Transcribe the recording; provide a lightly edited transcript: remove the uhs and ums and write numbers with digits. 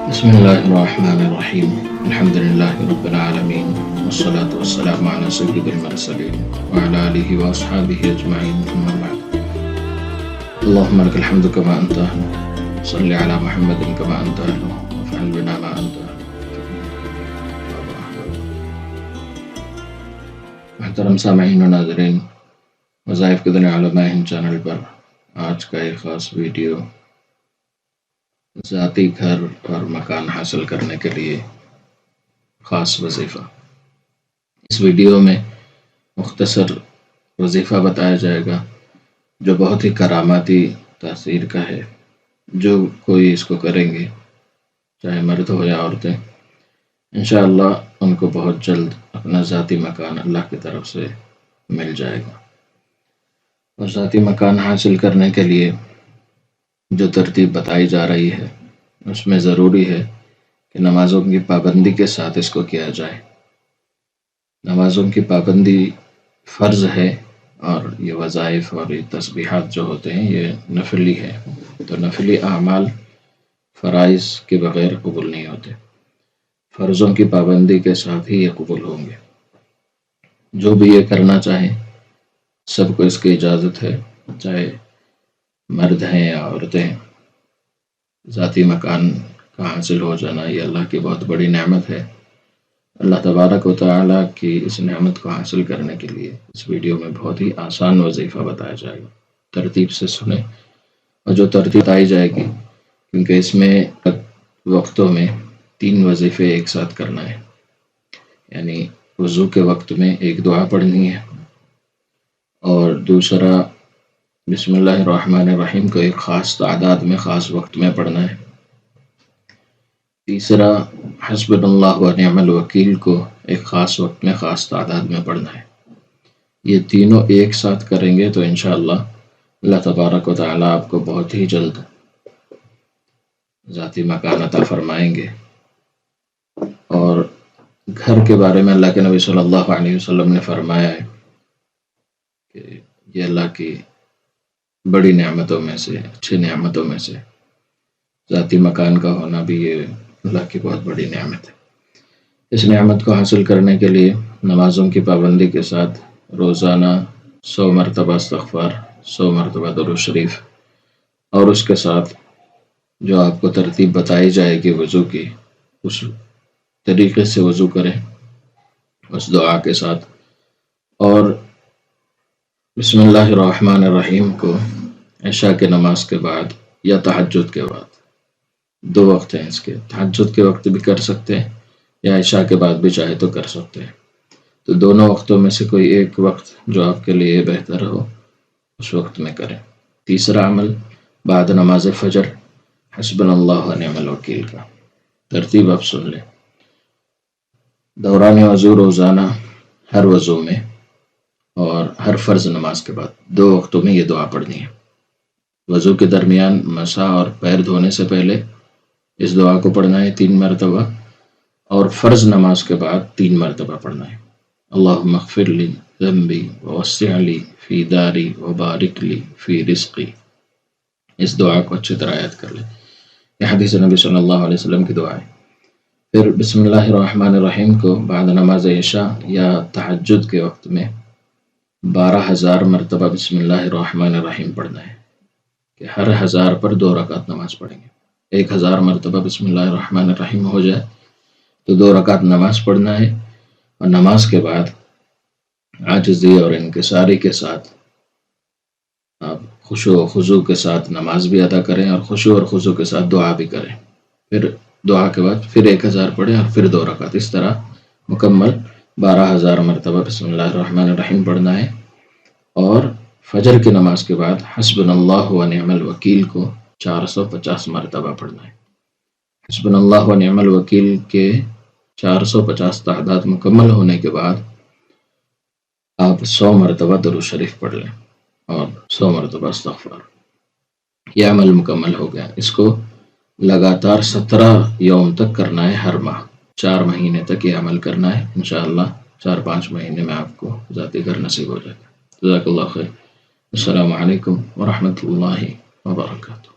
بسم الله الرحمن الرحيم الحمد لله رب العالمين والصلاة والسلام على سيد المرسلين وعلى آله وأصحابه أجمعين أما بعد. اللهم لك الحمد كما أنت أهل، صل على محمد كما أنت أهل وافعل بنا ما أنت أهل. محترم سامعین و ناظرین، وظائف کے دنیا علماء ہند چینل پر آج کا ایک خاص ویڈیو ذاتی گھر اور مکان حاصل کرنے کے لیے خاص وظیفہ۔ اس ویڈیو میں مختصر وظیفہ بتایا جائے گا جو بہت ہی کراماتی تاثیر کا ہے۔ جو کوئی اس کو کریں گے، چاہے مرد ہو یا عورتیں، انشاءاللہ ان کو بہت جلد اپنا ذاتی مکان اللہ کی طرف سے مل جائے گا۔ اور ذاتی مکان حاصل کرنے کے لیے جو ترتیب بتائی جا رہی ہے، اس میں ضروری ہے کہ نمازوں کی پابندی کے ساتھ اس کو کیا جائے۔ نمازوں کی پابندی فرض ہے، اور یہ وظائف اور یہ تسبیحات جو ہوتے ہیں یہ نفلی ہے، تو نفلی اعمال فرائض کے بغیر قبول نہیں ہوتے، فرضوں کی پابندی کے ساتھ ہی یہ قبول ہوں گے۔ جو بھی یہ کرنا چاہیں سب کو اس کی اجازت ہے، چاہے مرد ہیں یا عورتیں۔ ذاتی مکان کا حاصل ہو جانا یہ اللہ کی بہت بڑی نعمت ہے۔ اللہ تبارک و تعالیٰ کی اس نعمت کو حاصل کرنے کے لیے اس ویڈیو میں بہت ہی آسان وظیفہ بتایا جائے گا۔ ترتیب سے سنیں، اور جو ترتیب بتائی جائے گی، کیونکہ اس میں وقتوں میں 3 وظیفے ایک ساتھ کرنا ہے، یعنی وضو کے وقت میں ایک دعا پڑھنی ہے، اور دوسرا بسم اللہ الرحمن الرحیم کو ایک خاص تعداد میں خاص وقت میں پڑھنا ہے، تیسرا حسبنا اللہ و نعم الوکیل کو ایک خاص وقت میں خاص تعداد میں پڑھنا ہے۔ یہ تینوں ایک ساتھ کریں گے تو انشاءاللہ اللہ تبارک و تعالیٰ آپ کو بہت ہی جلد ذاتی مکان عطا فرمائیں گے۔ اور گھر کے بارے میں اللہ کے نبی صلی اللہ علیہ وسلم نے فرمایا ہے کہ یہ اللہ کی بڑی نعمتوں میں سے، اچھی نعمتوں میں سے ذاتی مکان کا ہونا بھی یہ اللہ کی بہت بڑی نعمت ہے۔ اس نعمت کو حاصل کرنے کے لیے نمازوں کی پابندی کے ساتھ روزانہ 100 مرتبہ استغفار، 100 مرتبہ درود شریف، اور اس کے ساتھ جو آپ کو ترتیب بتائی جائے گی وضو کی، اس طریقے سے وضو کریں اس دعا کے ساتھ۔ اور بسم اللہ الرحمن الرحیم کو عشاء کے نماز کے بعد یا تہجد کے بعد، 2 وقت ہیں اس کے، تہجد کے وقت بھی کر سکتے ہیں یا عشاء کے بعد بھی چاہے تو کر سکتے ہیں، تو دونوں وقتوں میں سے کوئی ایک وقت جو آپ کے لیے بہتر ہو اس وقت میں کریں۔ تیسرا عمل بعد نماز فجر حسبنا اللہ و نعم الوکیل کا۔ ترتیب آپ سن لیں۔ دوران وضو روزانہ ہر وضو میں اور ہر فرض نماز کے بعد 2 وقتوں میں یہ دعا پڑھنی ہے۔ وضو کے درمیان مسح اور پیر دھونے سے پہلے اس دعا کو پڑھنا ہے 3 مرتبہ، اور فرض نماز کے بعد 3 مرتبہ پڑھنا ہے۔ اللہم اغفر لی ذنبی ووسع لی فی داری وبارک لی فی رزقی۔ اس دعا کو اچھی طرح یاد کر لیں، یہ حدیث نبی صلی اللہ علیہ وسلم کی دعا ہے۔ پھر بسم اللہ الرحمن الرحیم کو بعد نماز عشاء یا تہجد کے وقت میں 12,000 مرتبہ بسم اللہ الرحمن الرحیم پڑھنا ہے، کہ ہر 1000 پر 2 رکعت نماز پڑھیں گے۔ 1000 مرتبہ بسم اللہ الرحمن الرحیم ہو جائے تو 2 رکعت نماز پڑھنا ہے، اور نماز کے بعد عاجزی اور انکساری کے ساتھ آپ خشوع و خضوع کے ساتھ نماز بھی ادا کریں، اور خشوع اور خضوع کے ساتھ دعا بھی کریں۔ پھر دعا کے بعد پھر 1000 پڑھیں اور پھر 2 رکعت، اس طرح مکمل 12,000 مرتبہ بسم اللہ الرحمن الرحیم پڑھنا ہے۔ اور فجر کی نماز کے بعد حسبنا اللہ و نعم الوکیل کو 450 مرتبہ پڑھنا ہے۔ حسبنا اللہ و نعم الوکیل کے 450 تعداد مکمل ہونے کے بعد آپ 100 مرتبہ درود شریف پڑھ لیں اور 100 مرتبہ استغفار۔ یہ عمل مکمل ہو گیا۔ اس کو لگاتار 17 یوم تک کرنا ہے، ہر ماہ 4 مہینے تک یہ عمل کرنا ہے۔ انشاءاللہ 4-5 مہینے میں آپ کو ذاتی گھر نصیب ہو جائے گا۔ جزاک اللہ خیر۔ السلام علیکم ورحمۃ اللہ وبرکاتہ۔